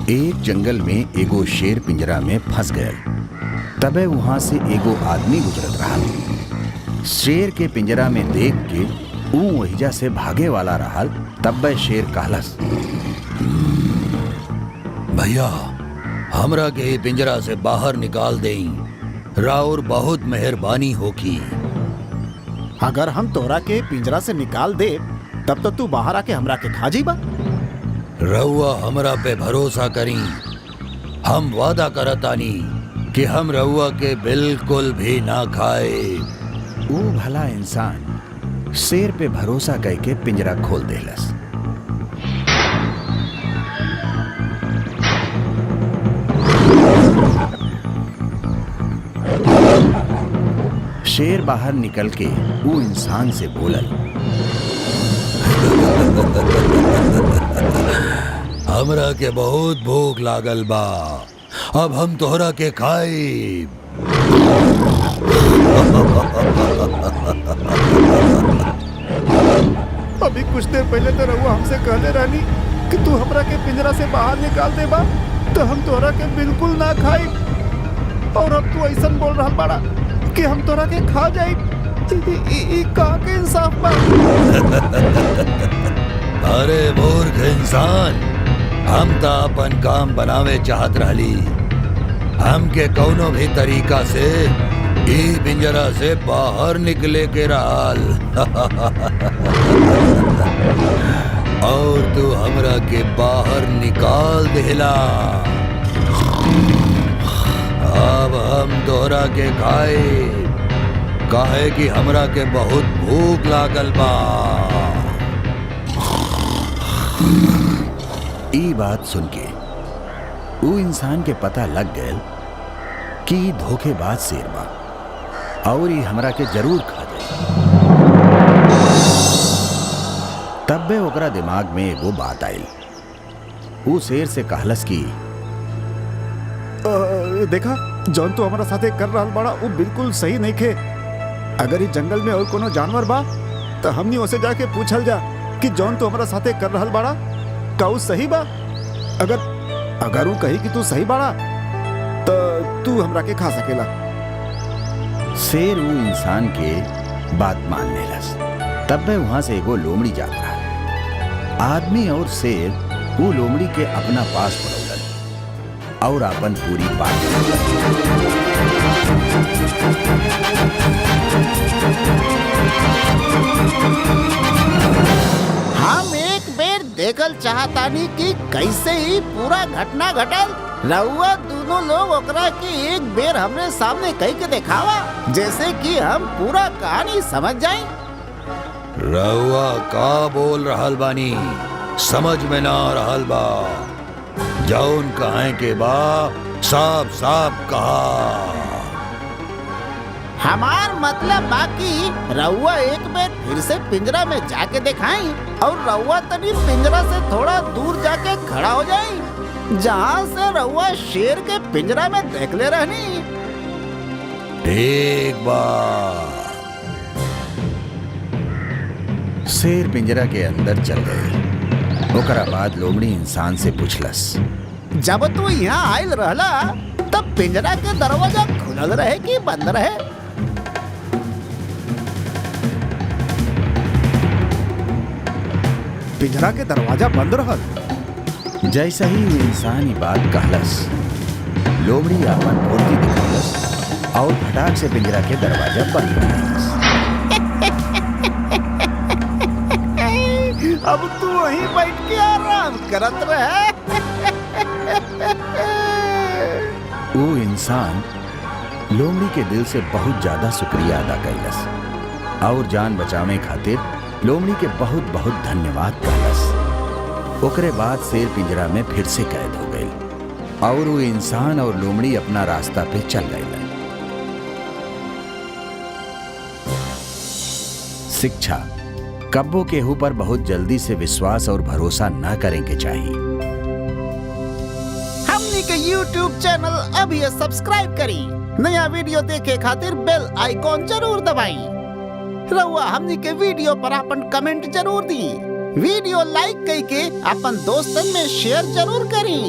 एक जंगल में एगो शेर पिंजरा में फंस गयल। तबे वहां से एगो आदमी गुजरत रहा। शेर के पिंजरा में देख के ऊ वहीजा से भागे वाला रहल। तब शेर कहलस, भैया हमरा के पिंजरा से बाहर निकाल देई, राउर बहुत मेहरबानी होगी। अगर हम तोरा के पिंजरा से निकाल दे तब तो तू बाहर आके हमरा के खा जीबा। रउआ हमरा पे भरोसा करी, हम वादा करतानी कि हम रउआ के बिल्कुल भी ना खाए। वो भला इंसान शेर पे भरोसा करके पिंजरा खोल देलस। शेर बाहर निकल के वो इंसान से बोलल, हमरा के बहुत भूख लागल बा, अब हम तोहरा के खाई। अभी कुछ देर पहले तो रहुआ हमसे कहले रहनी कि तू हमरा के पिंजरा से बाहर निकाल दे बा तो हम तोरा के बिल्कुल ना खाई, और अब तू ऐसा बोल रहा बाड़ा कि हम तोरा के खा जाई। कहाँ के इंसाफ बा? अरे मूर्ख इंसान, हम तो अपन काम बनावे चाहत रहली। हमके कौनो भी तरीका से ई पिंजरा से बाहर निकले के रहल। और तू हमरा के बाहर निकाल देला। अब हम तोहरा के खाए, काहे कि हमरा के बहुत भूख लागल बा। ई बात सुन के वो इंसान के पता लग गयल कि ई धोखेबाज शेर बा और ई हमरा के जरूर खा जाए। तब बे ओकरा दिमाग में एगो बात आयल। वो शेर से कहलस कि देखा जौन तू हमारा साथे कर रहा बाड़ा वो बिल्कुल सही नहीं खे। अगर इस जंगल में और कोनो जानवर बा तो हमनी उसे जाके पूछल जा कि जौन तू हमारा साथे कर रहा बाड़ा का ऊ सही बा। अगर वो कही कि तू सही बाड़ा तो तू हमरा के खा सकेला। शेर वो इंसान के बात मान लेलस। तब बे वहां से एगो लोमड़ी जात रहा। आदमी और शेर वो लोमड़ी के अपना पास बुलौलन और अपन पूरी बात। हम एक बेर देखल चाहतानी कि कैसे ही पूरा घटना घटल। रउआ दोनों लोग ओकरा के एक बेर हमरे सामने कह के दिखावा, जैसे कि हम पूरा कहानी समझ जाए। रउआ का बोल रहल बानी, समझ में ना रहल बा। जौन कहे के बा साफ साफ कहा। हमार मतलब बाकी रउआ एक बेर फिर से पिंजरा में जाके दिखाई और रउआ तनी पिंजरा से थोड़ा दूर जाके खड़ा हो जाई, जहाँ से रउआ शेर के पिंजरा में देख ले रहनी। ठीक बा। शेर पिंजरा के अंदर चल गए। ओकरा बाद लोमड़ी इंसान से पूछलस, जब तू यहाँ आयल रहला तब पिंजरा के दरवाजा खुलल रहे कि बंद रहे? पिंजरा के दरवाजा बंद रहल। जैसा ही वो इंसान ये बात कहलस, लोमड़ी अपन फुर्ती दिखलस और फटाक से पिंजरा के दरवाजा बंद कर देलस। अब तू वहीं बैठ के आराम करत रहे। वो इंसान लोमड़ी के दिल से बहुत ज्यादा शुक्रिया अदा कैलस और जान बचावे खातिर लोमड़ी के बहुत बहुत धन्यवाद कहलस। ओकरे बाद शेर पिंजरा में फिर से कैद हो गई और वो इंसान और लोमड़ी अपना रास्ता पे चल गए। शिक्षा: कब्बो केहू पर बहुत जल्दी से विश्वास और भरोसा न करेंगे चाहिए। हमनी के YouTube चैनल अभी सब्सक्राइब करी, नया वीडियो देखे खातिर बेल आइकॉन जरूर दबाई। रउआ हमनी के वीडियो पर अपन कमेंट जरूर दी। वीडियो लाइक करके अपन दोस्तन में शेयर जरूर करी।